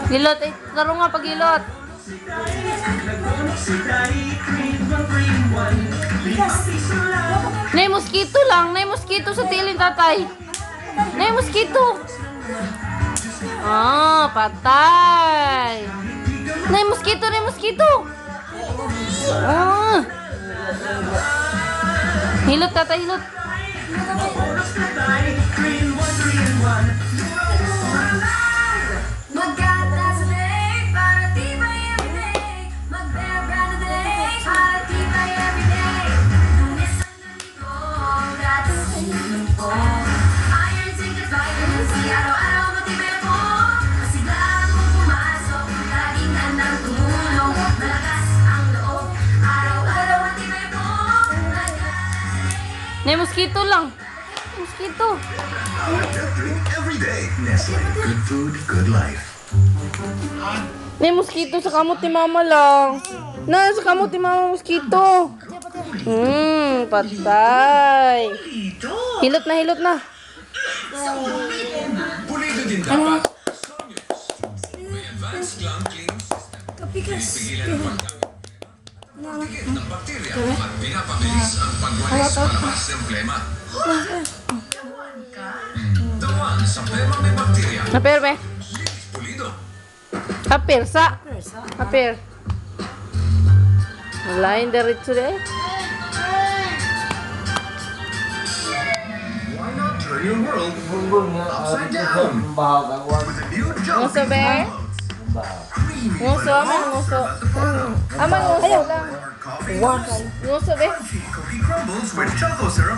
Gilot, eh. Laro nga pag-gilot. Nay, mosquito lang. Nay, mosquito sa tilin, tatay. Nay, mosquito. Ah, patay. Nay, mosquito, nay, mosquito. Ah. Hilot, tatay, hilot. Nay, mosquito lang. Mosquito. Every day, Nestle. Good food, good life. Nay, mosquito sa kamot ni mama lang. Na, sa kamot ni mama mosquito. Patay. Hilot na, hilot na. Pulido din dapat. May advanced gland cleaning system. Pipigilan ang pagtigit ng bakterya at pinapabilis ang pagwalis palabas ng plema. Tawan sa plema may bakterya. Naper, be? Pulido. Naper, sa? Naper. Lain diretso de. Why not turn your world upside down with a new jump? Nguso, be? Nguso, aman nguso. Aman nguso lang. Coffee Nguso, be? cookie crumbles with choco syrup.